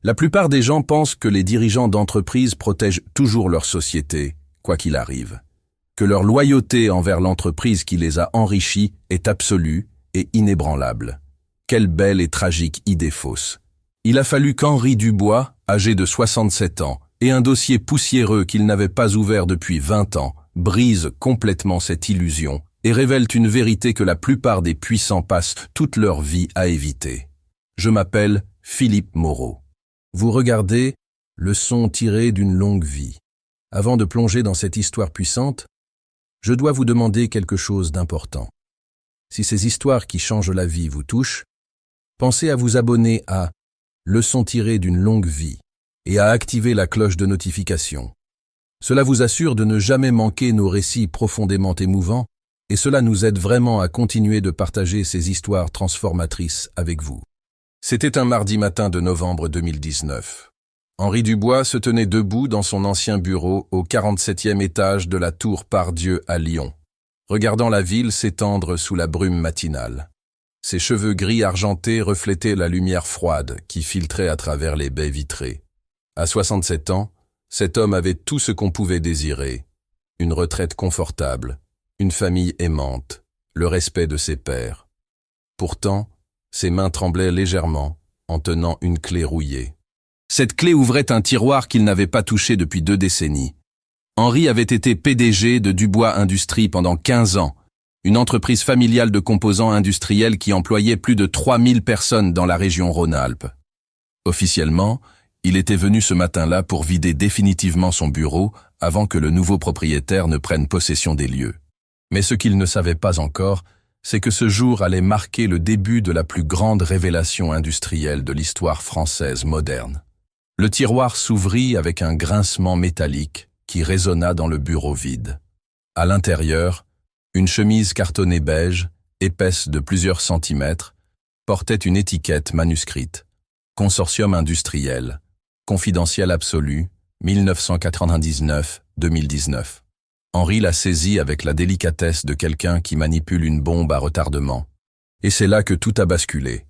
La plupart des gens pensent que les dirigeants d'entreprise protègent toujours leur société, quoi qu'il arrive. Que leur loyauté envers l'entreprise qui les a enrichis est absolue et inébranlable. Quelle belle et tragique idée fausse. Il a fallu qu'Henri Dubois, âgé de 67 ans, et un dossier poussiéreux qu'il n'avait pas ouvert depuis 20 ans, brisent complètement cette illusion et révèlent une vérité que la plupart des puissants passent toute leur vie à éviter. Je m'appelle Philippe Moreau. Vous regardez Leçon tirée d'une longue vie. Avant de plonger dans cette histoire puissante, je dois vous demander quelque chose d'important. Si ces histoires qui changent la vie vous touchent, pensez à vous abonner à Leçon tirée d'une longue vie et à activer la cloche de notification. Cela vous assure de ne jamais manquer nos récits profondément émouvants et cela nous aide vraiment à continuer de partager ces histoires transformatrices avec vous. C'était un mardi matin de novembre 2019. Henri Dubois se tenait debout dans son ancien bureau au 47e étage de la tour Pardieu à Lyon, regardant la ville s'étendre sous la brume matinale. Ses cheveux gris argentés reflétaient la lumière froide qui filtrait à travers les baies vitrées. À 67 ans, cet homme avait tout ce qu'on pouvait désirer. Une retraite confortable, une famille aimante, le respect de ses pairs. Pourtant, ses mains tremblaient légèrement en tenant une clé rouillée. Cette clé ouvrait un tiroir qu'il n'avait pas touché depuis 2 décennies. Henri avait été PDG de Dubois Industries pendant 15 ans, une entreprise familiale de composants industriels qui employait plus de 3000 personnes dans la région Rhône-Alpes. Officiellement, il était venu ce matin-là pour vider définitivement son bureau avant que le nouveau propriétaire ne prenne possession des lieux. Mais ce qu'il ne savait pas encore, c'est que ce jour allait marquer le début de la plus grande révélation industrielle de l'histoire française moderne. Le tiroir s'ouvrit avec un grincement métallique qui résonna dans le bureau vide. À l'intérieur, une chemise cartonnée beige, épaisse de plusieurs centimètres, portait une étiquette manuscrite. Consortium industriel, confidentiel absolu, 1999-2019. Henri la saisit avec la délicatesse de quelqu'un qui manipule une bombe à retardement. Et c'est là que tout a basculé.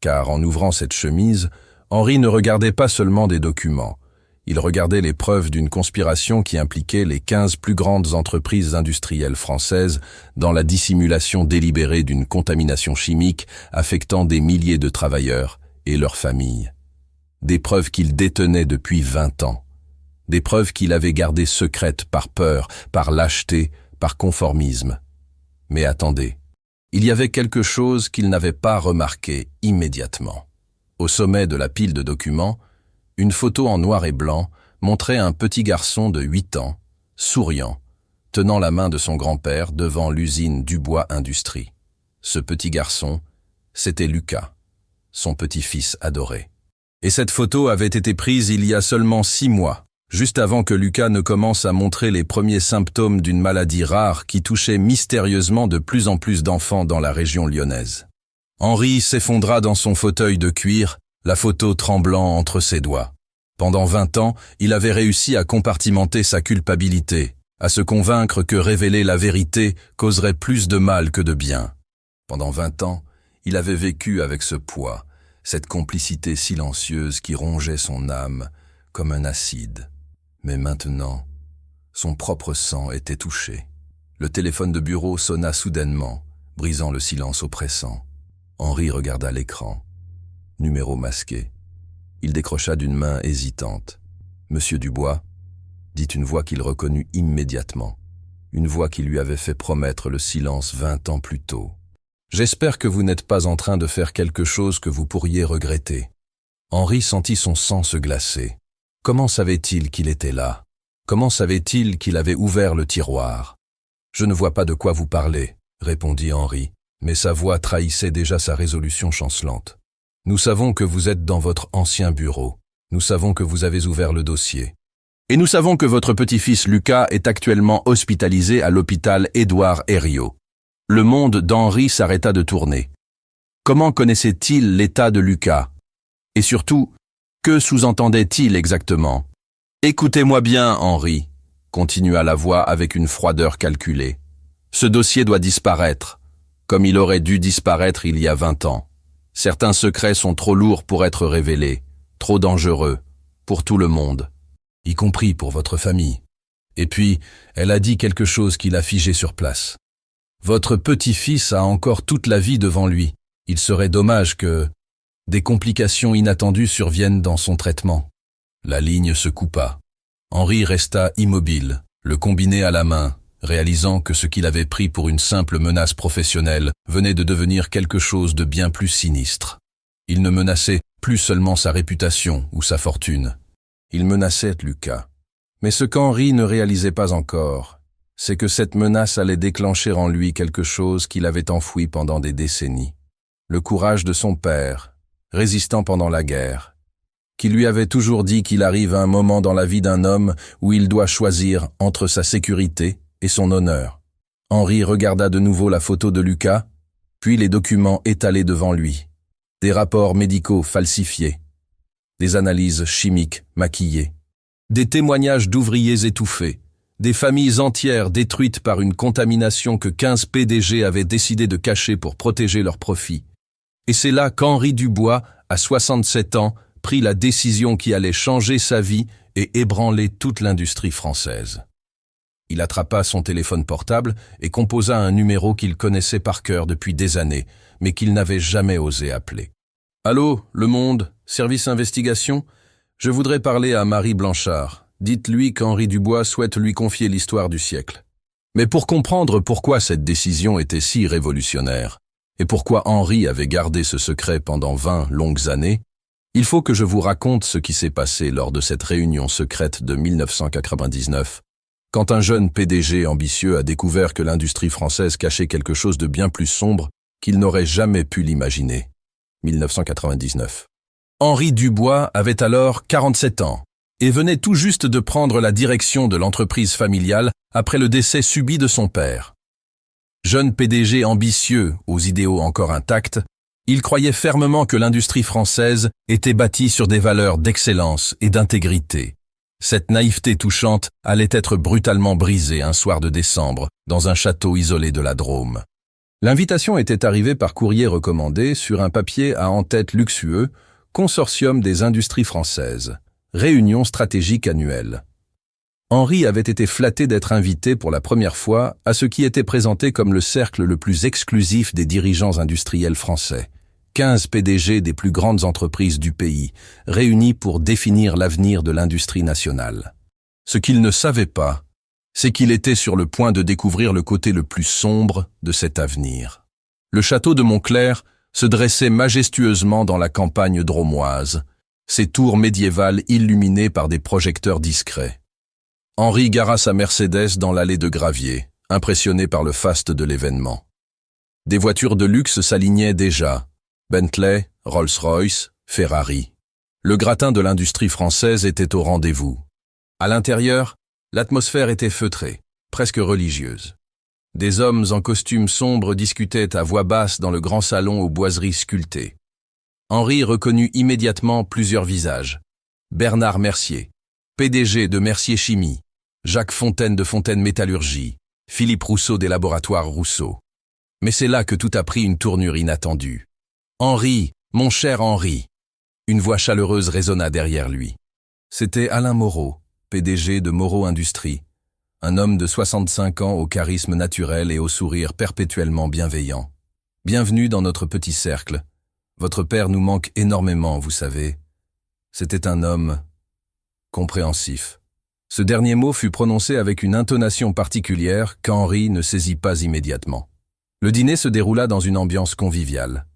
Car en ouvrant cette chemise, Henri ne regardait pas seulement des documents. Il regardait les preuves d'une conspiration qui impliquait les 15 plus grandes entreprises industrielles françaises dans la dissimulation délibérée d'une contamination chimique affectant des milliers de travailleurs et leurs familles. Des preuves qu'il détenait depuis 20 ans. Des preuves qu'il avait gardées secrètes par peur, par lâcheté, par conformisme. Mais attendez, il y avait quelque chose qu'il n'avait pas remarqué immédiatement. Au sommet de la pile de documents, une photo en noir et blanc montrait un petit garçon de 8 ans, souriant, tenant la main de son grand-père devant l'usine Dubois Industries. Ce petit garçon, c'était Lucas, son petit-fils adoré. Et cette photo avait été prise il y a seulement 6 mois, juste avant que Lucas ne commence à montrer les premiers symptômes d'une maladie rare qui touchait mystérieusement de plus en plus d'enfants dans la région lyonnaise. Henri s'effondra dans son fauteuil de cuir, la photo tremblant entre ses doigts. Pendant 20 ans, il avait réussi à compartimenter sa culpabilité, à se convaincre que révéler la vérité causerait plus de mal que de bien. Pendant 20 ans, il avait vécu avec ce poids, cette complicité silencieuse qui rongeait son âme comme un acide. Mais maintenant, son propre sang était touché. Le téléphone de bureau sonna soudainement, brisant le silence oppressant. Henri regarda l'écran. Numéro masqué. Il décrocha d'une main hésitante. « Monsieur Dubois ?» dit une voix qu'il reconnut immédiatement. Une voix qui lui avait fait promettre le silence 20 ans plus tôt. « J'espère que vous n'êtes pas en train de faire quelque chose que vous pourriez regretter. » Henri sentit son sang se glacer. Comment savait-il qu'il était là? Comment savait-il qu'il avait ouvert le tiroir? « Je ne vois pas de quoi vous parlez, » répondit Henri, mais sa voix trahissait déjà sa résolution chancelante. « Nous savons que vous êtes dans votre ancien bureau. Nous savons que vous avez ouvert le dossier. Et nous savons que votre petit-fils Lucas est actuellement hospitalisé à l'hôpital Édouard Herriot. » Le monde d'Henri s'arrêta de tourner. Comment connaissait-il l'état de Lucas? Et surtout, que sous-entendait-il exactement? « Écoutez-moi bien, Henri, » continua la voix avec une froideur calculée. « Ce dossier doit disparaître, comme il aurait dû disparaître il y a 20 ans. Certains secrets sont trop lourds pour être révélés, trop dangereux, pour tout le monde, y compris pour votre famille. Et puis, elle a dit quelque chose qui l'a figé sur place. Votre petit-fils a encore toute la vie devant lui. Il serait dommage que des complications inattendues surviennent dans son traitement. La ligne se coupa. Henri resta immobile, le combiné à la main, réalisant que ce qu'il avait pris pour une simple menace professionnelle venait de devenir quelque chose de bien plus sinistre. Il ne menaçait plus seulement sa réputation ou sa fortune. Il menaçait Lucas. Mais ce qu'Henri ne réalisait pas encore, c'est que cette menace allait déclencher en lui quelque chose qu'il avait enfoui pendant des décennies. Le courage de son père, résistant pendant la guerre, qui lui avait toujours dit qu'il arrive un moment dans la vie d'un homme où il doit choisir entre sa sécurité et son honneur. Henri regarda de nouveau la photo de Lucas, puis les documents étalés devant lui. Des rapports médicaux falsifiés, des analyses chimiques maquillées, des témoignages d'ouvriers étouffés, des familles entières détruites par une contamination que 15 PDG avaient décidé de cacher pour protéger leurs profits. Et c'est là qu'Henri Dubois, à 67 ans, prit la décision qui allait changer sa vie et ébranler toute l'industrie française. Il attrapa son téléphone portable et composa un numéro qu'il connaissait par cœur depuis des années, mais qu'il n'avait jamais osé appeler. « Allô, Le Monde, service investigation ? Je voudrais parler à Marie Blanchard. Dites-lui qu'Henri Dubois souhaite lui confier l'histoire du siècle. » Mais pour comprendre pourquoi cette décision était si révolutionnaire, et pourquoi Henri avait gardé ce secret pendant 20 longues années, il faut que je vous raconte ce qui s'est passé lors de cette réunion secrète de 1999, quand un jeune PDG ambitieux a découvert que l'industrie française cachait quelque chose de bien plus sombre qu'il n'aurait jamais pu l'imaginer. 1999. Henri Dubois avait alors 47 ans et venait tout juste de prendre la direction de l'entreprise familiale après le décès subit de son père. Jeune PDG ambitieux, aux idéaux encore intacts, il croyait fermement que l'industrie française était bâtie sur des valeurs d'excellence et d'intégrité. Cette naïveté touchante allait être brutalement brisée un soir de décembre dans un château isolé de la Drôme. L'invitation était arrivée par courrier recommandé sur un papier à en-tête luxueux, Consortium des industries françaises, réunion stratégique annuelle. Henri avait été flatté d'être invité pour la première fois à ce qui était présenté comme le cercle le plus exclusif des dirigeants industriels français. 15 PDG des plus grandes entreprises du pays, réunis pour définir l'avenir de l'industrie nationale. Ce qu'il ne savait pas, c'est qu'il était sur le point de découvrir le côté le plus sombre de cet avenir. Le château de Montclair se dressait majestueusement dans la campagne drômoise, ses tours médiévales illuminées par des projecteurs discrets. Henri gara sa Mercedes dans l'allée de gravier, impressionné par le faste de l'événement. Des voitures de luxe s'alignaient déjà, Bentley, Rolls-Royce, Ferrari. Le gratin de l'industrie française était au rendez-vous. À l'intérieur, l'atmosphère était feutrée, presque religieuse. Des hommes en costumes sombres discutaient à voix basse dans le grand salon aux boiseries sculptées. Henri reconnut immédiatement plusieurs visages. Bernard Mercier, PDG de Mercier Chimie, Jacques Fontaine de Fontaine Métallurgie, Philippe Rousseau des laboratoires Rousseau. Mais c'est là que tout a pris une tournure inattendue. « Henri, mon cher Henri !» Une voix chaleureuse résonna derrière lui. C'était Alain Moreau, PDG de Moreau Industries, un homme de 65 ans au charisme naturel et au sourire perpétuellement bienveillant. « Bienvenue dans notre petit cercle. Votre père nous manque énormément, vous savez. » C'était un homme compréhensif. Ce dernier mot fut prononcé avec une intonation particulière qu'Henri ne saisit pas immédiatement. Le dîner se déroula dans une ambiance conviviale.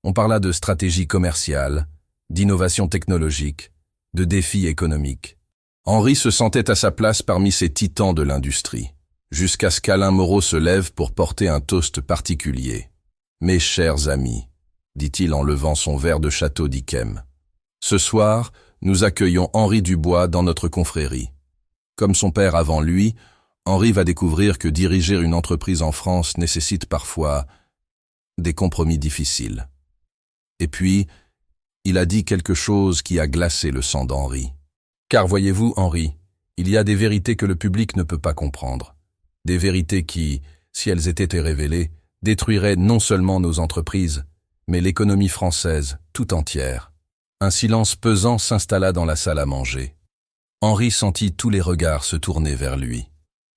On parla de stratégie commerciale, d'innovation technologique, de défis économiques. Henri se sentait à sa place parmi ces titans de l'industrie, jusqu'à ce qu'Alain Moreau se lève pour porter un toast particulier. « Mes chers amis », dit-il en levant son verre de château d'Yquem. « Ce soir, nous accueillons Henri Dubois dans notre confrérie. Comme son père avant lui, Henri va découvrir que diriger une entreprise en France nécessite parfois des compromis difficiles. Et puis, il a dit quelque chose qui a glacé le sang d'Henri. Car voyez-vous, Henri, il y a des vérités que le public ne peut pas comprendre. Des vérités qui, si elles étaient révélées, détruiraient non seulement nos entreprises, mais l'économie française tout entière. Un silence pesant s'installa dans la salle à manger. Henri sentit tous les regards se tourner vers lui.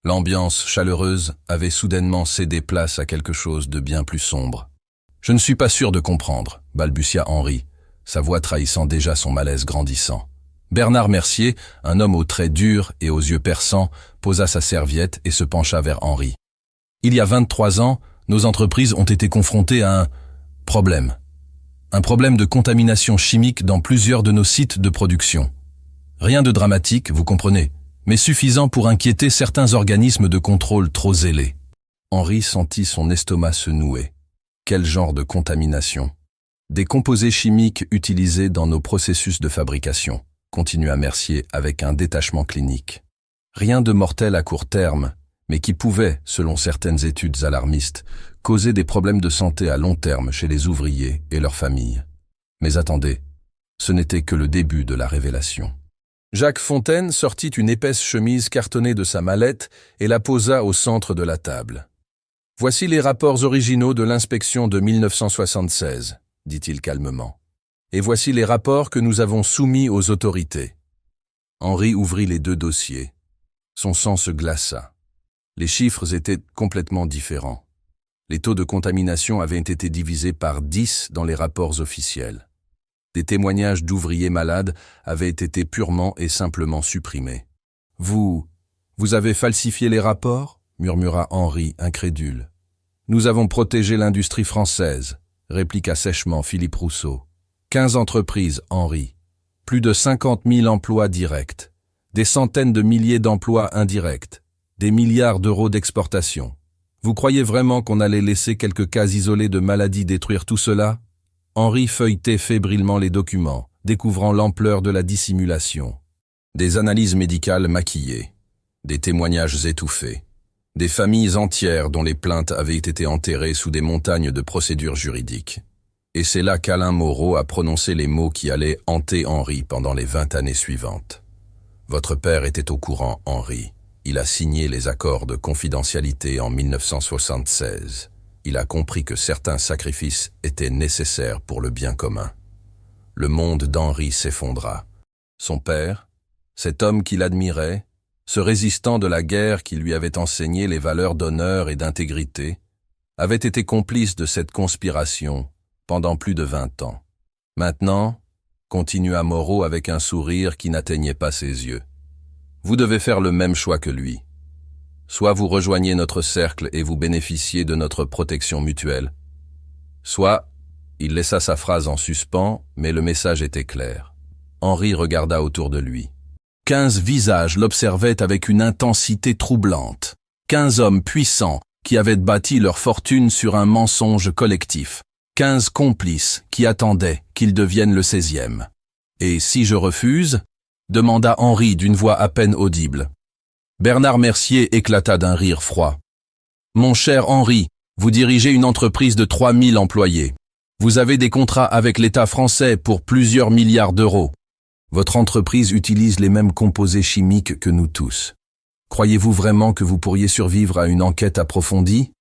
L'ambiance chaleureuse avait soudainement cédé place à quelque chose de bien plus sombre. « Je ne suis pas sûr de comprendre », balbutia Henri, sa voix trahissant déjà son malaise grandissant. Bernard Mercier, un homme aux traits durs et aux yeux perçants, posa sa serviette et se pencha vers Henri. « Il y a 23 ans, nos entreprises ont été confrontées à un problème. Un problème de contamination chimique dans plusieurs de nos sites de production. Rien de dramatique, vous comprenez, mais suffisant pour inquiéter certains organismes de contrôle trop zélés. » Henri sentit son estomac se nouer. Quel genre de contamination? Des composés chimiques utilisés dans nos processus de fabrication, continua Mercier avec un détachement clinique. Rien de mortel à court terme, mais qui pouvait, selon certaines études alarmistes, causer des problèmes de santé à long terme chez les ouvriers et leurs familles. Mais attendez, ce n'était que le début de la révélation. Jacques Fontaine sortit une épaisse chemise cartonnée de sa mallette et la posa au centre de la table. « Voici les rapports originaux de l'inspection de 1976, dit-il calmement. Et voici les rapports que nous avons soumis aux autorités. » Henri ouvrit les deux dossiers. Son sang se glaça. Les chiffres étaient complètement différents. Les taux de contamination avaient été divisés par 10 dans les rapports officiels. Des témoignages d'ouvriers malades avaient été purement et simplement supprimés. « Vous avez falsifié les rapports ?» murmura Henri, incrédule. « Nous avons protégé l'industrie française », répliqua sèchement Philippe Rousseau. 15 entreprises, Henri. Plus de 50 000 emplois directs. Des centaines de milliers d'emplois indirects. Des milliards d'euros d'exportation. Vous croyez vraiment qu'on allait laisser quelques cas isolés de maladies détruire tout cela ? Henri feuilletait fébrilement les documents, découvrant l'ampleur de la dissimulation. Des analyses médicales maquillées, des témoignages étouffés, des familles entières dont les plaintes avaient été enterrées sous des montagnes de procédures juridiques. Et c'est là qu'Alain Moreau a prononcé les mots qui allaient hanter Henri pendant les 20 années suivantes. Votre père était au courant, Henri. Il a signé les accords de confidentialité en 1976. Il a compris que certains sacrifices étaient nécessaires pour le bien commun. Le monde d'Henri s'effondra. Son père, cet homme qu'il admirait, ce résistant de la guerre qui lui avait enseigné les valeurs d'honneur et d'intégrité, avait été complice de cette conspiration pendant plus de 20 ans. Maintenant, continua Moreau avec un sourire qui n'atteignait pas ses yeux, vous devez faire le même choix que lui. Soit vous rejoignez notre cercle et vous bénéficiez de notre protection mutuelle. Soit, il laissa sa phrase en suspens, mais le message était clair. Henri regarda autour de lui. 15 visages l'observaient avec une intensité troublante. 15 hommes puissants qui avaient bâti leur fortune sur un mensonge collectif. 15 complices qui attendaient qu'il devienne le 16e. Et si je refuse ? Demanda Henri d'une voix à peine audible. Bernard Mercier éclata d'un rire froid. Mon cher Henri, vous dirigez une entreprise de 3000 employés. Vous avez des contrats avec l'État français pour plusieurs milliards d'euros. Votre entreprise utilise les mêmes composés chimiques que nous tous. Croyez-vous vraiment que vous pourriez survivre à une enquête approfondie ?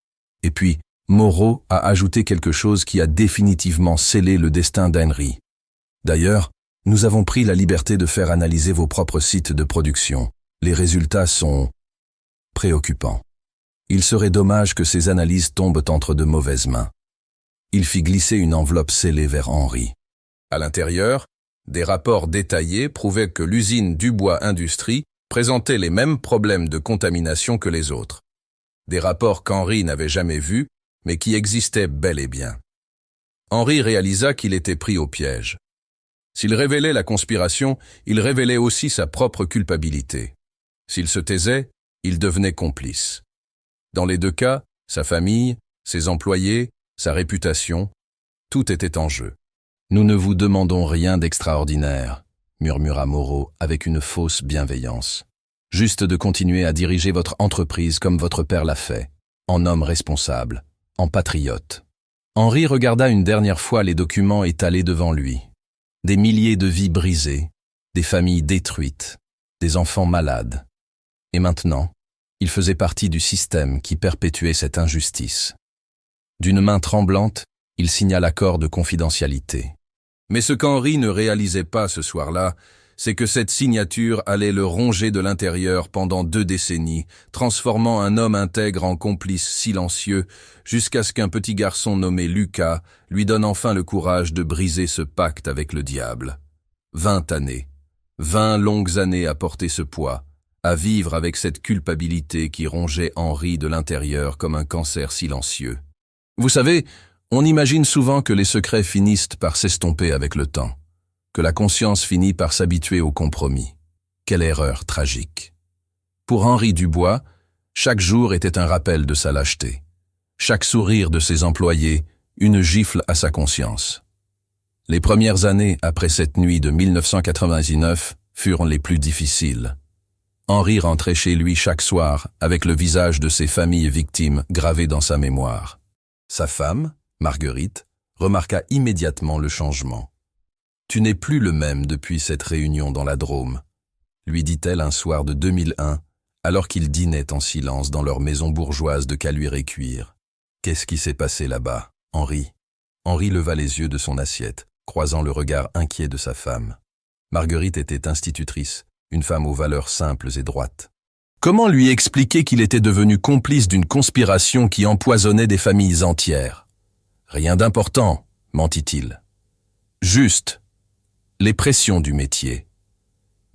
Et puis, Moreau a ajouté quelque chose qui a définitivement scellé le destin d'Henri. D'ailleurs, nous avons pris la liberté de faire analyser vos propres sites de production. Les résultats sont préoccupants. Il serait dommage que ces analyses tombent entre de mauvaises mains. Il fit glisser une enveloppe scellée vers Henri. À l'intérieur, des rapports détaillés prouvaient que l'usine Dubois Industrie présentait les mêmes problèmes de contamination que les autres. Des rapports qu'Henri n'avait jamais vus, mais qui existaient bel et bien. Henri réalisa qu'il était pris au piège. S'il révélait la conspiration, il révélait aussi sa propre culpabilité. S'il se taisait, il devenait complice. Dans les deux cas, sa famille, ses employés, sa réputation, tout était en jeu. « Nous ne vous demandons rien d'extraordinaire », murmura Moreau avec une fausse bienveillance. « Juste de continuer à diriger votre entreprise comme votre père l'a fait, en homme responsable, en patriote. » Henri regarda une dernière fois les documents étalés devant lui. Des milliers de vies brisées, des familles détruites, des enfants malades. Et maintenant, il faisait partie du système qui perpétuait cette injustice. D'une main tremblante, il signa l'accord de confidentialité. Mais ce qu'Henri ne réalisait pas ce soir-là, c'est que cette signature allait le ronger de l'intérieur pendant 2 décennies, transformant un homme intègre en complice silencieux, jusqu'à ce qu'un petit garçon nommé Lucas lui donne enfin le courage de briser ce pacte avec le diable. 20 années. 20 longues années à porter ce poids, à vivre avec cette culpabilité qui rongeait Henri de l'intérieur comme un cancer silencieux. Vous savez, on imagine souvent que les secrets finissent par s'estomper avec le temps, que la conscience finit par s'habituer au compromis. Quelle erreur tragique. Pour Henri Dubois, chaque jour était un rappel de sa lâcheté. Chaque sourire de ses employés, une gifle à sa conscience. Les premières années après cette nuit de 1999 furent les plus difficiles. Henri rentrait chez lui chaque soir avec le visage de ses familles victimes gravé dans sa mémoire. Sa femme, Marguerite, remarqua immédiatement le changement. « Tu n'es plus le même depuis cette réunion dans la Drôme », lui dit-elle un soir de 2001, alors qu'ils dînaient en silence dans leur maison bourgeoise de Caluire et Cuire. « Qu'est-ce qui s'est passé là-bas, Henri ?» Henri leva les yeux de son assiette, croisant le regard inquiet de sa femme. Marguerite était institutrice, une femme aux valeurs simples et droites. Comment lui expliquer qu'il était devenu complice d'une conspiration qui empoisonnait des familles entières? Rien d'important, mentit-il. Juste, les pressions du métier.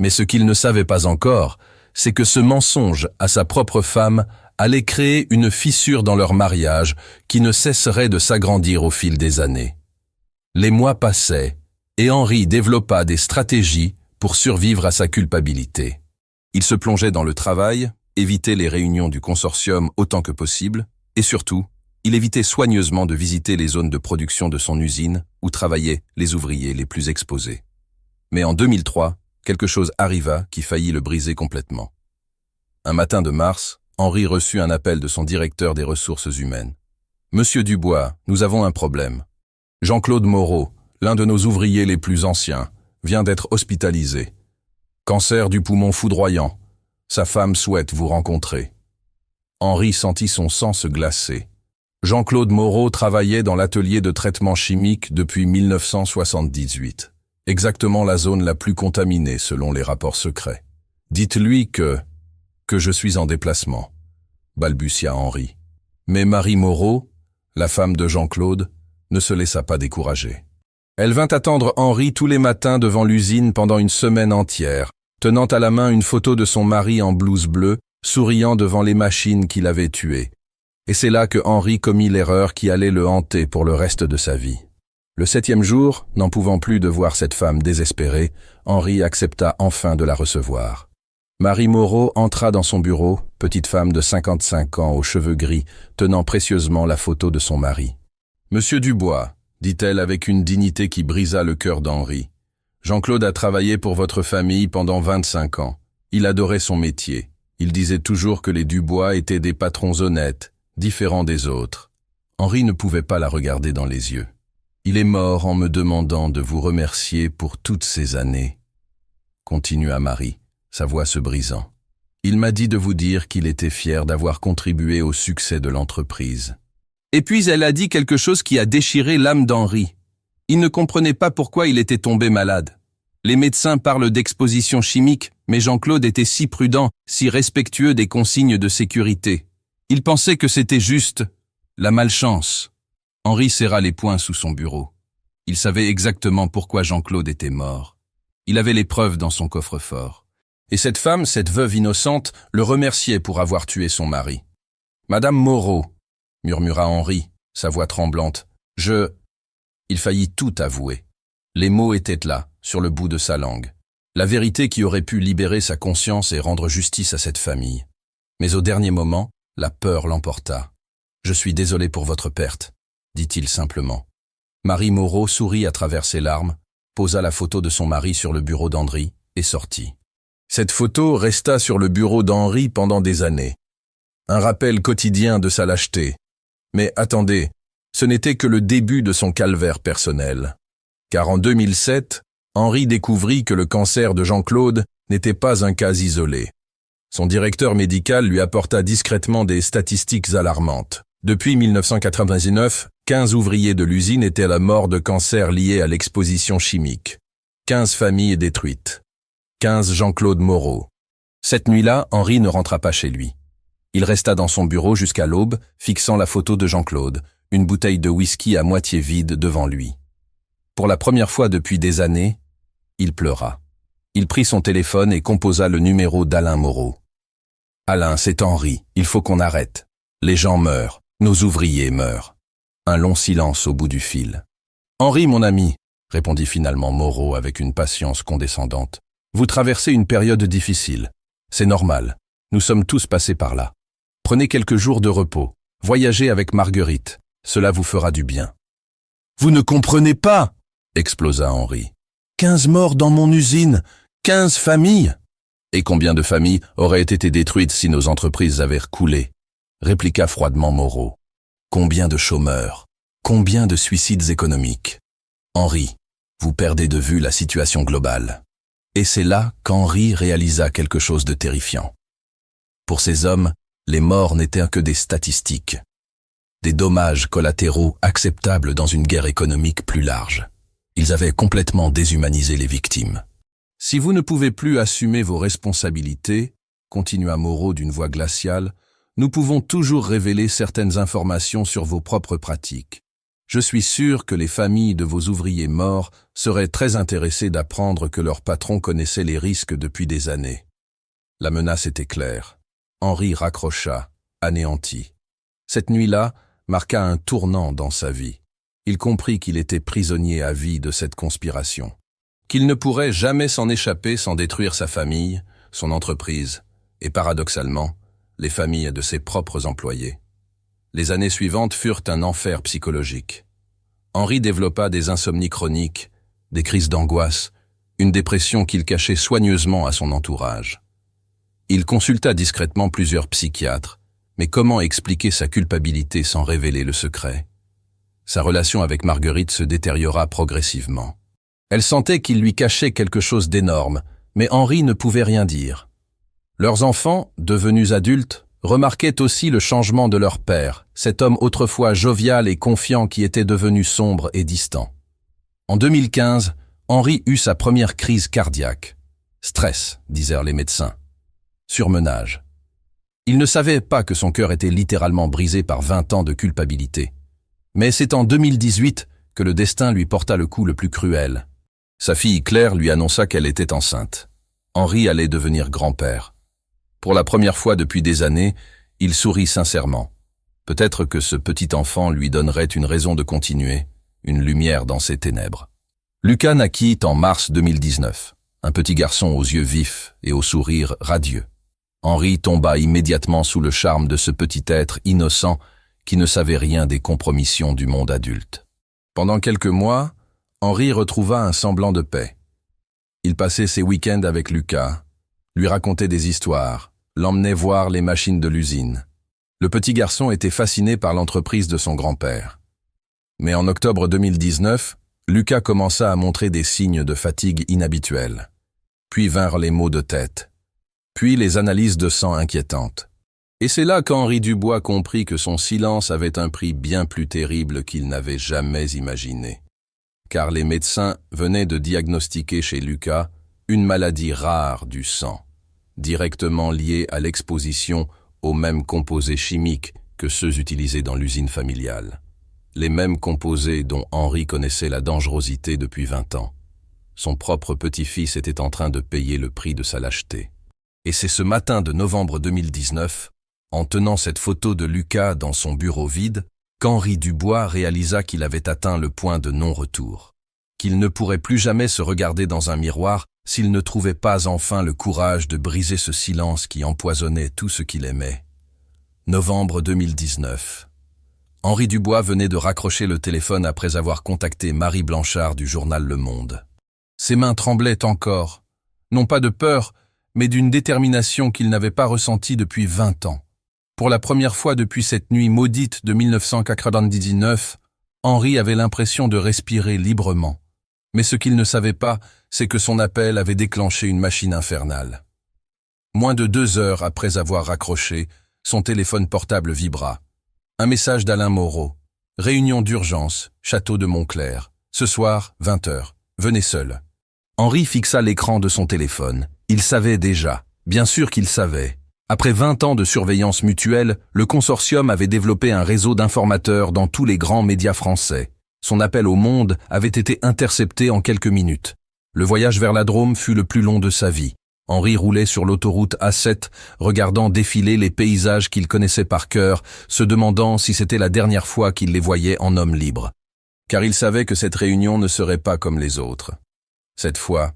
Mais ce qu'il ne savait pas encore, c'est que ce mensonge à sa propre femme allait créer une fissure dans leur mariage qui ne cesserait de s'agrandir au fil des années. Les mois passaient, et Henri développa des stratégies pour survivre à sa culpabilité. Il se plongeait dans le travail, évitait les réunions du consortium autant que possible, et surtout, il évitait soigneusement de visiter les zones de production de son usine où travaillaient les ouvriers les plus exposés. Mais en 2003, quelque chose arriva qui faillit le briser complètement. Un matin de mars, Henri reçut un appel de son directeur des ressources humaines. « Monsieur Dubois, nous avons un problème. Jean-Claude Moreau, l'un de nos ouvriers les plus anciens, vient d'être hospitalisé. Cancer du poumon foudroyant. Sa femme souhaite vous rencontrer. » Henri sentit son sang se glacer. Jean-Claude Moreau travaillait dans l'atelier de traitement chimique depuis 1978. Exactement la zone la plus contaminée selon les rapports secrets. « Dites-lui que je suis en déplacement, » balbutia Henri. Mais Marie Moreau, la femme de Jean-Claude, ne se laissa pas décourager. Elle vint attendre Henri tous les matins devant l'usine pendant une semaine entière, tenant à la main une photo de son mari en blouse bleue, souriant devant les machines qui l'avaient tué. Et c'est là que Henri commit l'erreur qui allait le hanter pour le reste de sa vie. Le 7e jour, n'en pouvant plus de voir cette femme désespérée, Henri accepta enfin de la recevoir. Marie Moreau entra dans son bureau, petite femme de 55 ans aux cheveux gris, tenant précieusement la photo de son mari. « Monsieur Dubois, » dit-elle avec une dignité qui brisa le cœur d'Henri. « Jean-Claude a travaillé pour votre famille pendant 25 ans. Il adorait son métier. Il disait toujours que les Dubois étaient des patrons honnêtes, différents des autres. » Henri ne pouvait pas la regarder dans les yeux. « Il est mort en me demandant de vous remercier pour toutes ces années. » Continua Marie, sa voix se brisant. « Il m'a dit de vous dire qu'il était fier d'avoir contribué au succès de l'entreprise. » Et puis elle a dit quelque chose qui a déchiré l'âme d'Henri. Il ne comprenait pas pourquoi il était tombé malade. Les médecins parlent d'exposition chimique, mais Jean-Claude était si prudent, si respectueux des consignes de sécurité. Il pensait que c'était juste la malchance. Henri serra les poings sous son bureau. Il savait exactement pourquoi Jean-Claude était mort. Il avait les preuves dans son coffre-fort. Et cette femme, cette veuve innocente, le remerciait pour avoir tué son mari. « Madame Moreau », murmura Henri, sa voix tremblante. « Il faillit tout avouer. Les mots étaient là, sur le bout de sa langue. La vérité qui aurait pu libérer sa conscience et rendre justice à cette famille. Mais au dernier moment, la peur l'emporta. « Je suis désolé pour votre perte », dit-il simplement. Marie Moreau sourit à travers ses larmes, posa la photo de son mari sur le bureau d'Henri et sortit. Cette photo resta sur le bureau d'Henri pendant des années. Un rappel quotidien de sa lâcheté. Mais attendez, ce n'était que le début de son calvaire personnel. Car en 2007, Henri découvrit que le cancer de Jean-Claude n'était pas un cas isolé. Son directeur médical lui apporta discrètement des statistiques alarmantes. Depuis 1999, 15 ouvriers de l'usine étaient morts de cancer lié à l'exposition chimique. 15 familles détruites. 15 Jean-Claude Moreau. Cette nuit-là, Henri ne rentra pas chez lui. Il resta dans son bureau jusqu'à l'aube, fixant la photo de Jean-Claude, une bouteille de whisky à moitié vide devant lui. Pour la première fois depuis des années, il pleura. Il prit son téléphone et composa le numéro d'Alain Moreau. « Alain, c'est Henri, il faut qu'on arrête. Les gens meurent, nos ouvriers meurent. » Un long silence au bout du fil. « Henri, mon ami, » répondit finalement Moreau avec une patience condescendante. « Vous traversez une période difficile. C'est normal, nous sommes tous passés par là. Prenez quelques jours de repos, voyagez avec Marguerite, cela vous fera du bien. »« Vous ne comprenez pas !» explosa Henri. « 15 morts dans mon usine, 15 familles !»« Et combien de familles auraient été détruites si nos entreprises avaient coulé ?» répliqua froidement Moreau. « Combien de chômeurs, combien de suicides économiques ?» Henri, vous perdez de vue la situation globale. Et c'est là qu'Henri réalisa quelque chose de terrifiant. Pour ces hommes, les morts n'étaient que des statistiques, des dommages collatéraux acceptables dans une guerre économique plus large. Ils avaient complètement déshumanisé les victimes. « Si vous ne pouvez plus assumer vos responsabilités, » continua Moreau d'une voix glaciale, « nous pouvons toujours révéler certaines informations sur vos propres pratiques. Je suis sûr que les familles de vos ouvriers morts seraient très intéressées d'apprendre que leur patron connaissait les risques depuis des années. » La menace était claire. Henri raccrocha, anéanti. Cette nuit-là marqua un tournant dans sa vie. Il comprit qu'il était prisonnier à vie de cette conspiration, qu'il ne pourrait jamais s'en échapper sans détruire sa famille, son entreprise et, paradoxalement, les familles de ses propres employés. Les années suivantes furent un enfer psychologique. Henri développa des insomnies chroniques, des crises d'angoisse, une dépression qu'il cachait soigneusement à son entourage. Il consulta discrètement plusieurs psychiatres, mais comment expliquer sa culpabilité sans révéler le secret? Sa relation avec Marguerite se détériora progressivement. Elle sentait qu'il lui cachait quelque chose d'énorme, mais Henri ne pouvait rien dire. Leurs enfants, devenus adultes, remarquaient aussi le changement de leur père, cet homme autrefois jovial et confiant qui était devenu sombre et distant. En 2015, Henri eut sa première crise cardiaque. Stress, disèrent les médecins. Surmenage. Il ne savait pas que son cœur était littéralement brisé par 20 ans de culpabilité. Mais c'est en 2018 que le destin lui porta le coup le plus cruel. Sa fille Claire lui annonça qu'elle était enceinte. Henri allait devenir grand-père. Pour la première fois depuis des années, il sourit sincèrement. Peut-être que ce petit enfant lui donnerait une raison de continuer, une lumière dans ses ténèbres. Lucas naquit en mars 2019, un petit garçon aux yeux vifs et au sourire radieux. Henri tomba immédiatement sous le charme de ce petit être innocent qui ne savait rien des compromissions du monde adulte. Pendant quelques mois, Henri retrouva un semblant de paix. Il passait ses week-ends avec Lucas, lui racontait des histoires, l'emmenait voir les machines de l'usine. Le petit garçon était fasciné par l'entreprise de son grand-père. Mais en octobre 2019, Lucas commença à montrer des signes de fatigue inhabituels. Puis vinrent les maux de tête. Puis les analyses de sang inquiétantes. Et c'est là qu'Henri Dubois comprit que son silence avait un prix bien plus terrible qu'il n'avait jamais imaginé. Car les médecins venaient de diagnostiquer chez Lucas une maladie rare du sang, directement liée à l'exposition aux mêmes composés chimiques que ceux utilisés dans l'usine familiale. Les mêmes composés dont Henri connaissait la dangerosité depuis 20 ans. Son propre petit-fils était en train de payer le prix de sa lâcheté. Et c'est ce matin de novembre 2019, en tenant cette photo de Lucas dans son bureau vide, qu'Henri Dubois réalisa qu'il avait atteint le point de non-retour, qu'il ne pourrait plus jamais se regarder dans un miroir s'il ne trouvait pas enfin le courage de briser ce silence qui empoisonnait tout ce qu'il aimait. Novembre 2019. Henri Dubois venait de raccrocher le téléphone après avoir contacté Marie Blanchard du journal Le Monde. Ses mains tremblaient encore, non pas de peur, mais d'une détermination qu'il n'avait pas ressentie depuis 20 ans. Pour la première fois depuis cette nuit maudite de 1999, Henri avait l'impression de respirer librement. Mais ce qu'il ne savait pas, c'est que son appel avait déclenché une machine infernale. Moins de 2 heures après avoir raccroché, son téléphone portable vibra. Un message d'Alain Moreau. Réunion d'urgence, château de Montclair. Ce soir, 20h. Venez seul. Henri fixa l'écran de son téléphone. Il savait déjà. Bien sûr qu'il savait. Après 20 ans de surveillance mutuelle, le consortium avait développé un réseau d'informateurs dans tous les grands médias français. Son appel au monde avait été intercepté en quelques minutes. Le voyage vers la Drôme fut le plus long de sa vie. Henri roulait sur l'autoroute A7, regardant défiler les paysages qu'il connaissait par cœur, se demandant si c'était la dernière fois qu'il les voyait en homme libre. Car il savait que cette réunion ne serait pas comme les autres. Cette fois,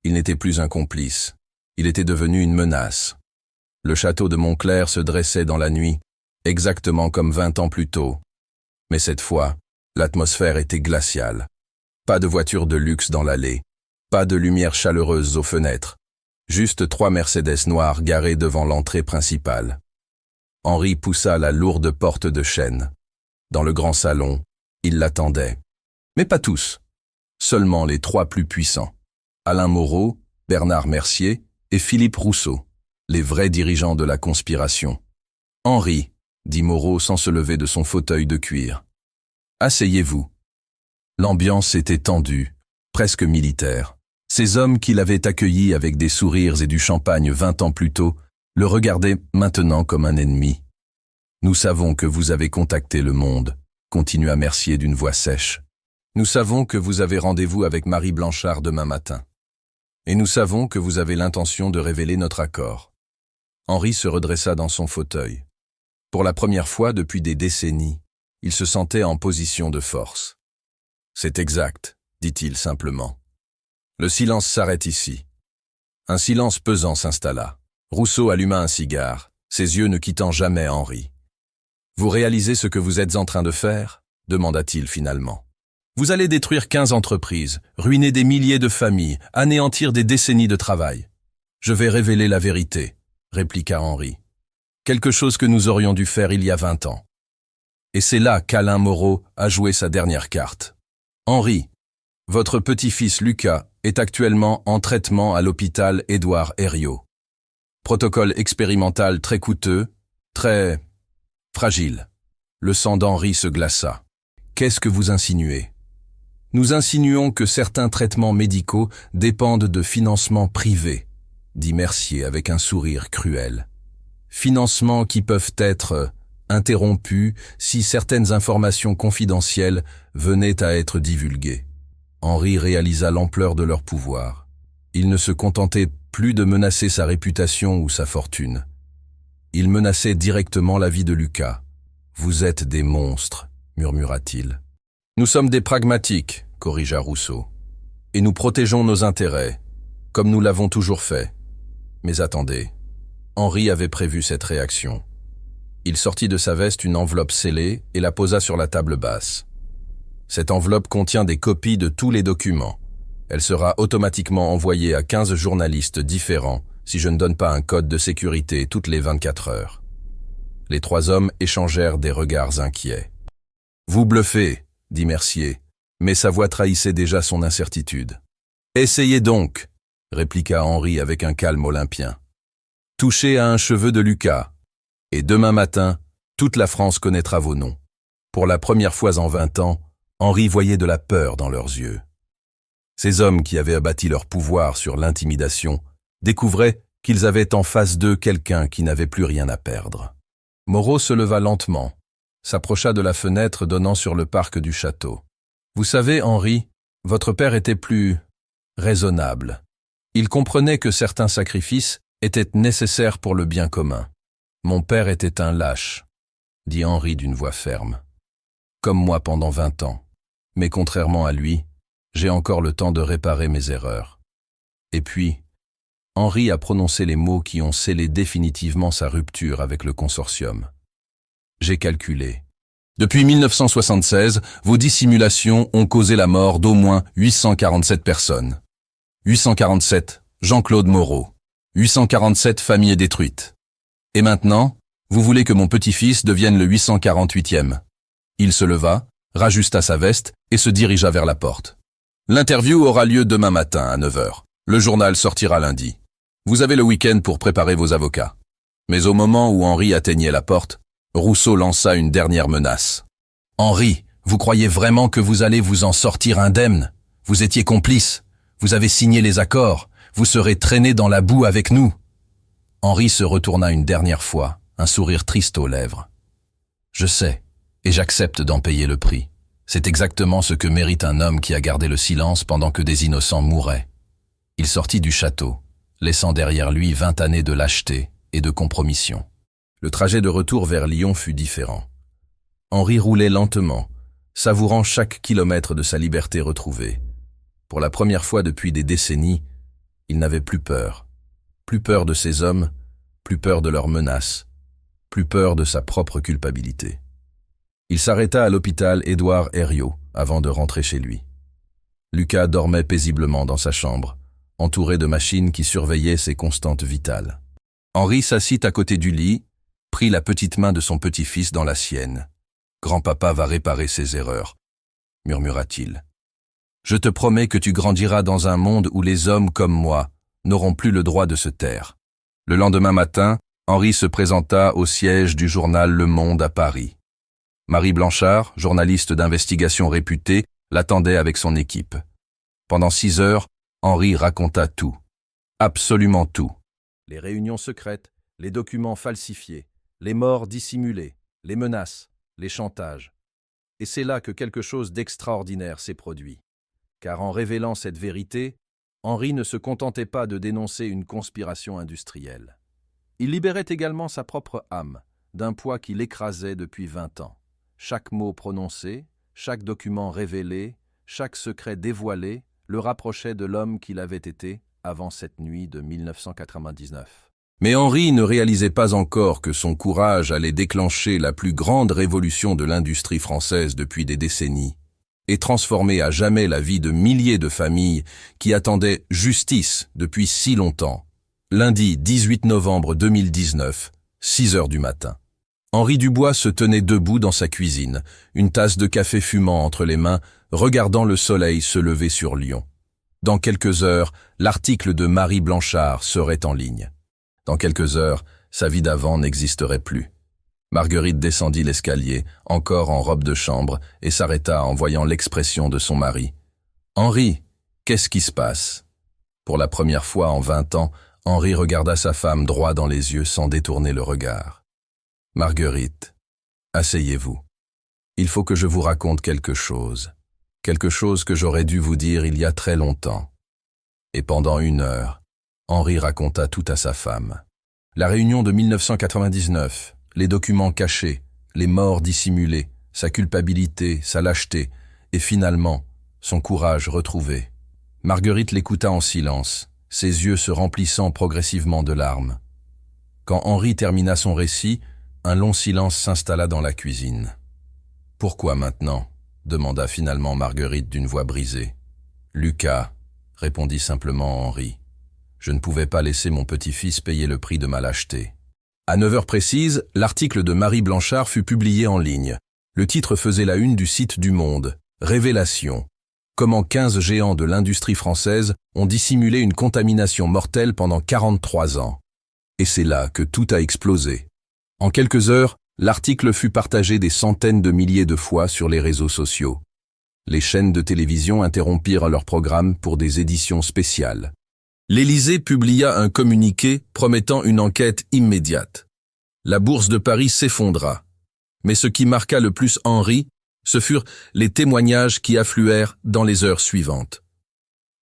il n'était plus un complice. Il était devenu une menace. Le château de Montclair se dressait dans la nuit, exactement comme 20 ans plus tôt. Mais cette fois, l'atmosphère était glaciale. Pas de voitures de luxe dans l'allée, pas de lumière chaleureuse aux fenêtres, juste 3 Mercedes noires garées devant l'entrée principale. Henri poussa la lourde porte de chêne. Dans le grand salon, il l'attendait. Mais pas tous. Seulement les 3 plus puissants. Alain Moreau, Bernard Mercier et Philippe Rousseau, les vrais dirigeants de la conspiration. « Henri », dit Moreau sans se lever de son fauteuil de cuir. « Asseyez-vous. » L'ambiance était tendue, presque militaire. Ces hommes qui l'avaient accueilli avec des sourires et du champagne 20 ans plus tôt le regardaient maintenant comme un ennemi. « Nous savons que vous avez contacté le monde », continua Mercier d'une voix sèche. « Nous savons que vous avez rendez-vous avec Marie Blanchard demain matin. Et nous savons que vous avez l'intention de révéler notre accord. » Henri se redressa dans son fauteuil. Pour la première fois depuis des décennies, il se sentait en position de force. « C'est exact », dit-il simplement. Le silence s'arrête ici. Un silence pesant s'installa. Rousseau alluma un cigare, ses yeux ne quittant jamais Henri. « Vous réalisez ce que vous êtes en train de faire ?» demanda-t-il finalement. « Vous allez détruire 15 entreprises, ruiner des milliers de familles, anéantir des décennies de travail. »« Je vais révéler la vérité », répliqua Henri. « Quelque chose que nous aurions dû faire il y a 20 ans. » Et c'est là qu'Alain Moreau a joué sa dernière carte. « Henri, votre petit-fils Lucas est actuellement en traitement à l'hôpital Édouard Herriot. Protocole expérimental très coûteux, très fragile. » Le sang d'Henri se glaça. « Qu'est-ce que vous insinuez ? » « Nous insinuons que certains traitements médicaux dépendent de financements privés, » dit Mercier avec un sourire cruel. « Financements qui peuvent être interrompus si certaines informations confidentielles venaient à être divulguées. » Henri réalisa l'ampleur de leur pouvoir. Il ne se contentait plus de menacer sa réputation ou sa fortune. Il menaçait directement la vie de Lucas. « Vous êtes des monstres, » murmura-t-il. « Nous sommes des pragmatiques, » corrigea Rousseau. « Et nous protégeons nos intérêts, comme nous l'avons toujours fait. » Mais attendez, Henri avait prévu cette réaction. Il sortit de sa veste une enveloppe scellée et la posa sur la table basse. Cette enveloppe contient des copies de tous les documents. Elle sera automatiquement envoyée à 15 journalistes différents si je ne donne pas un code de sécurité toutes les 24 heures. Les 3 hommes échangèrent des regards inquiets. « Vous bluffez », dit Mercier, mais sa voix trahissait déjà son incertitude. « Essayez donc », répliqua Henri avec un calme olympien. « Touchez à un cheveu de Lucas, et demain matin, toute la France connaîtra vos noms. » Pour la première fois en 20 ans, Henri voyait de la peur dans leurs yeux. Ces hommes qui avaient abattu leur pouvoir sur l'intimidation découvraient qu'ils avaient en face d'eux quelqu'un qui n'avait plus rien à perdre. Moreau se leva lentement, s'approcha de la fenêtre donnant sur le parc du château. « Vous savez, Henri, votre père était plus raisonnable. Il comprenait que certains sacrifices étaient nécessaires pour le bien commun. Mon père était un lâche, » dit Henri d'une voix ferme. « Comme moi pendant 20 ans. Mais contrairement à lui, j'ai encore le temps de réparer mes erreurs. » Et puis, Henri a prononcé les mots qui ont scellé définitivement sa rupture avec le consortium. « J'ai calculé. Depuis 1976, vos dissimulations ont causé la mort d'au moins 847 personnes. 847, Jean-Claude Moreau. 847 familles détruites. Et maintenant, vous voulez que mon petit-fils devienne le 848e. » Il se leva, rajusta sa veste et se dirigea vers la porte. « L'interview aura lieu demain matin à 9h. Le journal sortira lundi. Vous avez le week-end pour préparer vos avocats. » Mais au moment où Henri atteignait la porte, Rousseau lança une dernière menace. « Henri, vous croyez vraiment que vous allez vous en sortir indemne? Vous étiez complice, vous avez signé les accords, vous serez traîné dans la boue avec nous. » Henri se retourna une dernière fois, un sourire triste aux lèvres. « Je sais, et j'accepte d'en payer le prix. C'est exactement ce que mérite un homme qui a gardé le silence pendant que des innocents mouraient. » Il sortit du château, laissant derrière lui 20 années de lâcheté et de compromission. Le trajet de retour vers Lyon fut différent. Henri roulait lentement, savourant chaque kilomètre de sa liberté retrouvée. Pour la première fois depuis des décennies, il n'avait plus peur. Plus peur de ses hommes, plus peur de leurs menaces, plus peur de sa propre culpabilité. Il s'arrêta à l'hôpital Édouard Herriot avant de rentrer chez lui. Lucas dormait paisiblement dans sa chambre, entouré de machines qui surveillaient ses constantes vitales. Henri s'assit à côté du lit, prit la petite main de son petit-fils dans la sienne. « Grand-papa va réparer ses erreurs », murmura-t-il. « Je te promets que tu grandiras dans un monde où les hommes comme moi n'auront plus le droit de se taire. » Le lendemain matin, Henri se présenta au siège du journal Le Monde à Paris. Marie Blanchard, journaliste d'investigation réputée, l'attendait avec son équipe. Pendant 6 heures, Henri raconta tout. Absolument tout. Les réunions secrètes, les documents falsifiés, les morts dissimulées, les menaces, les chantages. Et c'est là que quelque chose d'extraordinaire s'est produit. Car en révélant cette vérité, Henri ne se contentait pas de dénoncer une conspiration industrielle. Il libérait également sa propre âme, d'un poids qui l'écrasait depuis 20 ans. Chaque mot prononcé, chaque document révélé, chaque secret dévoilé le rapprochait de l'homme qu'il avait été avant cette nuit de 1999. Mais Henri ne réalisait pas encore que son courage allait déclencher la plus grande révolution de l'industrie française depuis des décennies et transformer à jamais la vie de milliers de familles qui attendaient justice depuis si longtemps. Lundi 18 novembre 2019, 6 heures du matin. Henri Dubois se tenait debout dans sa cuisine, une tasse de café fumant entre les mains, regardant le soleil se lever sur Lyon. Dans quelques heures, l'article de Marie Blanchard serait en ligne. Dans quelques heures, sa vie d'avant n'existerait plus. Marguerite descendit l'escalier, encore en robe de chambre, et s'arrêta en voyant l'expression de son mari. « Henri, qu'est-ce qui se passe ?» Pour la première fois en 20 ans, Henri regarda sa femme droit dans les yeux sans détourner le regard. « Marguerite, asseyez-vous. Il faut que je vous raconte quelque chose que j'aurais dû vous dire il y a très longtemps. » Et pendant 1 heure, Henri raconta tout à sa femme. La réunion de 1999, les documents cachés, les morts dissimulés, sa culpabilité, sa lâcheté, et finalement, son courage retrouvé. Marguerite l'écouta en silence, ses yeux se remplissant progressivement de larmes. Quand Henri termina son récit, un long silence s'installa dans la cuisine. « Pourquoi maintenant ?» demanda finalement Marguerite d'une voix brisée. « Lucas », répondit simplement Henri. « Je ne pouvais pas laisser mon petit-fils payer le prix de ma lâcheté. » À 9 heures précises, l'article de Marie Blanchard fut publié en ligne. Le titre faisait la une du site du Monde. Révélation. Comment 15 géants de l'industrie française ont dissimulé une contamination mortelle pendant 43 ans. Et c'est là que tout a explosé. En quelques heures, l'article fut partagé des centaines de milliers de fois sur les réseaux sociaux. Les chaînes de télévision interrompirent leur programme pour des éditions spéciales. L'Élysée publia un communiqué promettant une enquête immédiate. La bourse de Paris s'effondra. Mais ce qui marqua le plus Henri, ce furent les témoignages qui affluèrent dans les heures suivantes.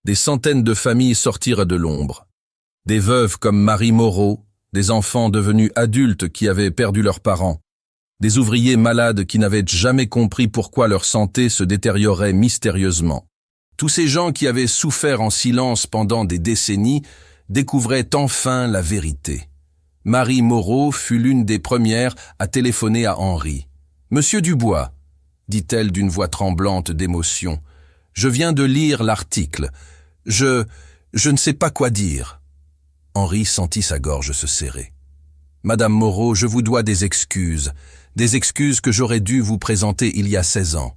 Des centaines de familles sortirent de l'ombre. Des veuves comme Marie Moreau, des enfants devenus adultes qui avaient perdu leurs parents, des ouvriers malades qui n'avaient jamais compris pourquoi leur santé se détériorait mystérieusement. Tous ces gens qui avaient souffert en silence pendant des décennies découvraient enfin la vérité. Marie Moreau fut l'une des premières à téléphoner à Henri. « Monsieur Dubois », dit-elle d'une voix tremblante d'émotion, « je viens de lire l'article. Je ne sais pas quoi dire. » Henri sentit sa gorge se serrer. « Madame Moreau, je vous dois des excuses que j'aurais dû vous présenter il y a 16 ans. »«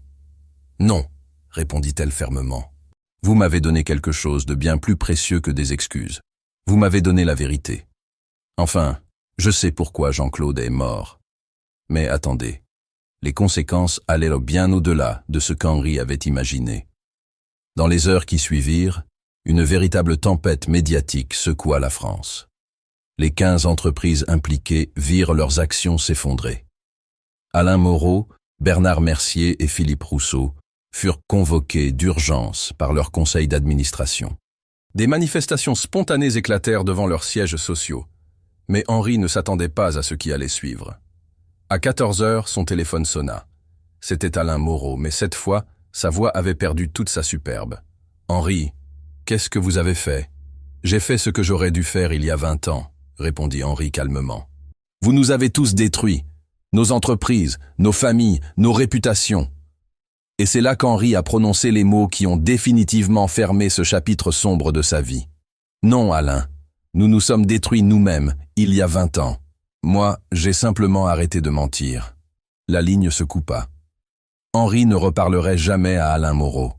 Non », répondit-elle fermement. « Vous m'avez donné quelque chose de bien plus précieux que des excuses. Vous m'avez donné la vérité. Enfin, je sais pourquoi Jean-Claude est mort. Mais attendez, les conséquences allaient bien au-delà de ce qu'Henri avait imaginé. Dans les heures qui suivirent, une véritable tempête médiatique secoua la France. Les 15 entreprises impliquées virent leurs actions s'effondrer. Alain Moreau, Bernard Mercier et Philippe Rousseau furent convoqués d'urgence par leur conseil d'administration. Des manifestations spontanées éclatèrent devant leurs sièges sociaux, mais Henri ne s'attendait pas à ce qui allait suivre. À 14 heures, son téléphone sonna. C'était Alain Moreau, mais cette fois, sa voix avait perdu toute sa superbe. « Henri, qu'est-ce que vous avez fait ?»« J'ai fait ce que j'aurais dû faire il y a 20 ans, » répondit Henri calmement. « Vous nous avez tous détruits, nos entreprises, nos familles, nos réputations. » Et c'est là qu'Henri a prononcé les mots qui ont définitivement fermé ce chapitre sombre de sa vie. « Non, Alain, nous nous sommes détruits nous-mêmes, il y a 20 ans. Moi, j'ai simplement arrêté de mentir. » La ligne se coupa. Henri ne reparlerait jamais à Alain Moreau.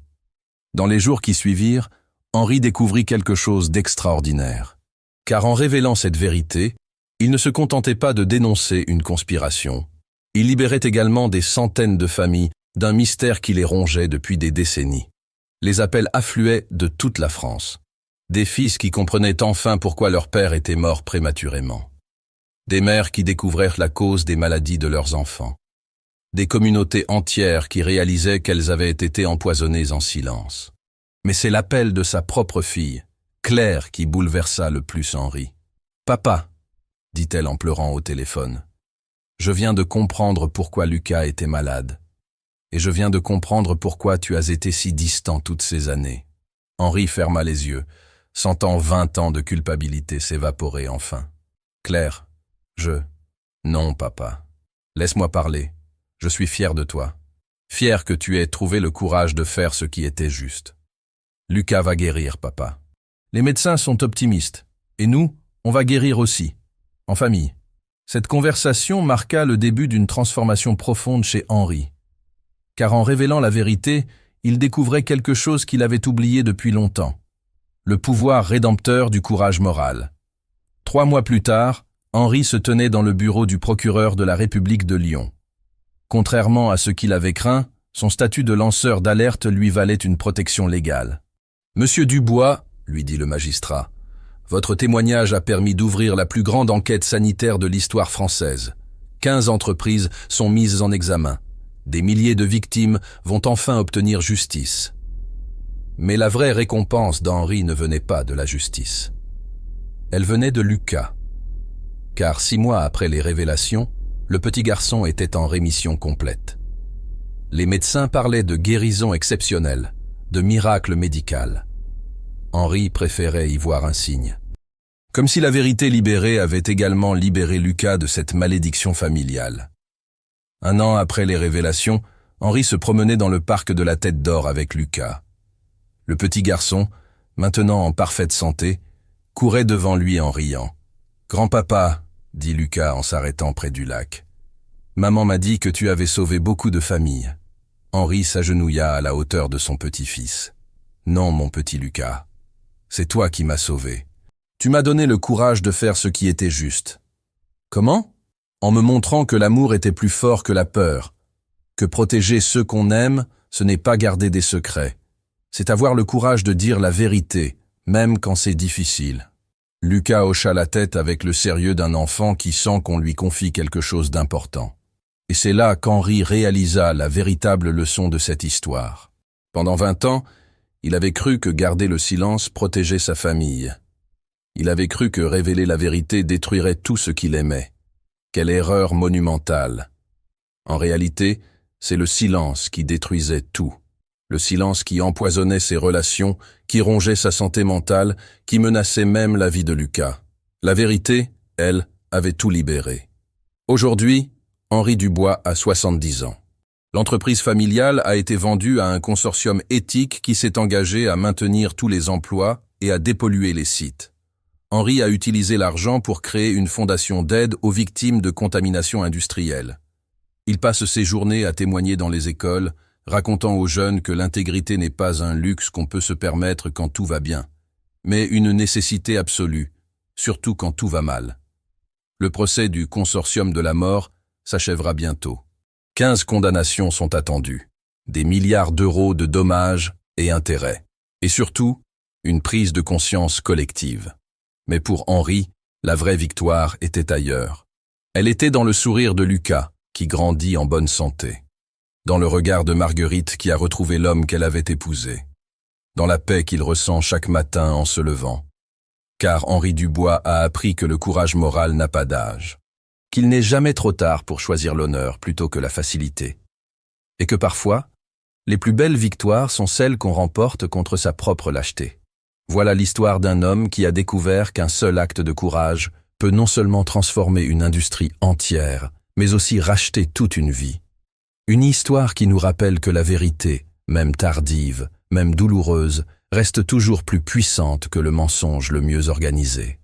Dans les jours qui suivirent, Henri découvrit quelque chose d'extraordinaire. Car en révélant cette vérité, il ne se contentait pas de dénoncer une conspiration. Il libérait également des centaines de familles d'un mystère qui les rongeait depuis des décennies. Les appels affluaient de toute la France. Des fils qui comprenaient enfin pourquoi leur père était mort prématurément. Des mères qui découvrirent la cause des maladies de leurs enfants. Des communautés entières qui réalisaient qu'elles avaient été empoisonnées en silence. Mais c'est l'appel de sa propre fille, Claire, qui bouleversa le plus Henri. « Papa », dit-elle en pleurant au téléphone, « je viens de comprendre pourquoi Lucas était malade. Et je viens de comprendre pourquoi tu as été si distant toutes ces années. » Henri ferma les yeux, sentant 20 ans de culpabilité s'évaporer enfin. « Claire, Non, papa. Laisse-moi parler. Je suis fier de toi. Fier que tu aies trouvé le courage de faire ce qui était juste. Lucas va guérir, papa. Les médecins sont optimistes. Et nous, on va guérir aussi. En famille. » Cette conversation marqua le début d'une transformation profonde chez Henri. Car en révélant la vérité, il découvrait quelque chose qu'il avait oublié depuis longtemps. Le pouvoir rédempteur du courage moral. 3 mois plus tard, Henri se tenait dans le bureau du procureur de la République de Lyon. Contrairement à ce qu'il avait craint, son statut de lanceur d'alerte lui valait une protection légale. « Monsieur Dubois, » lui dit le magistrat, « votre témoignage a permis d'ouvrir la plus grande enquête sanitaire de l'histoire française. 15 entreprises sont mises en examen. Des milliers de victimes vont enfin obtenir justice. » Mais la vraie récompense d'Henri ne venait pas de la justice. Elle venait de Lucas. Car 6 mois après les révélations, le petit garçon était en rémission complète. Les médecins parlaient de guérison exceptionnelle, de miracle médical. Henri préférait y voir un signe. Comme si la vérité libérée avait également libéré Lucas de cette malédiction familiale. 1 an après les révélations, Henri se promenait dans le parc de la Tête d'Or avec Lucas. Le petit garçon, maintenant en parfaite santé, courait devant lui en riant. « Grand-papa », dit Lucas en s'arrêtant près du lac. « Maman m'a dit que tu avais sauvé beaucoup de familles. » Henri s'agenouilla à la hauteur de son petit-fils. « Non, mon petit Lucas, c'est toi qui m'as sauvé. Tu m'as donné le courage de faire ce qui était juste. » « Comment ? » En me montrant que l'amour était plus fort que la peur, que protéger ceux qu'on aime, ce n'est pas garder des secrets. C'est avoir le courage de dire la vérité, même quand c'est difficile. Lucas hocha la tête avec le sérieux d'un enfant qui sent qu'on lui confie quelque chose d'important. Et c'est là qu'Henri réalisa la véritable leçon de cette histoire. Pendant 20 ans, il avait cru que garder le silence protégeait sa famille. Il avait cru que révéler la vérité détruirait tout ce qu'il aimait. Quelle erreur monumentale. En réalité, c'est le silence qui détruisait tout. Le silence qui empoisonnait ses relations, qui rongeait sa santé mentale, qui menaçait même la vie de Lucas. La vérité, elle, avait tout libéré. Aujourd'hui, Henri Dubois a 70 ans. L'entreprise familiale a été vendue à un consortium éthique qui s'est engagé à maintenir tous les emplois et à dépolluer les sites. Henri a utilisé l'argent pour créer une fondation d'aide aux victimes de contamination industrielle. Il passe ses journées à témoigner dans les écoles, racontant aux jeunes que l'intégrité n'est pas un luxe qu'on peut se permettre quand tout va bien, mais une nécessité absolue, surtout quand tout va mal. Le procès du consortium de la mort s'achèvera bientôt. 15 condamnations sont attendues, des milliards d'euros de dommages et intérêts, et surtout, une prise de conscience collective. Mais pour Henri, la vraie victoire était ailleurs. Elle était dans le sourire de Lucas, qui grandit en bonne santé, dans le regard de Marguerite qui a retrouvé l'homme qu'elle avait épousé, dans la paix qu'il ressent chaque matin en se levant. Car Henri Dubois a appris que le courage moral n'a pas d'âge, qu'il n'est jamais trop tard pour choisir l'honneur plutôt que la facilité, et que parfois, les plus belles victoires sont celles qu'on remporte contre sa propre lâcheté. Voilà l'histoire d'un homme qui a découvert qu'un seul acte de courage peut non seulement transformer une industrie entière, mais aussi racheter toute une vie. Une histoire qui nous rappelle que la vérité, même tardive, même douloureuse, reste toujours plus puissante que le mensonge le mieux organisé.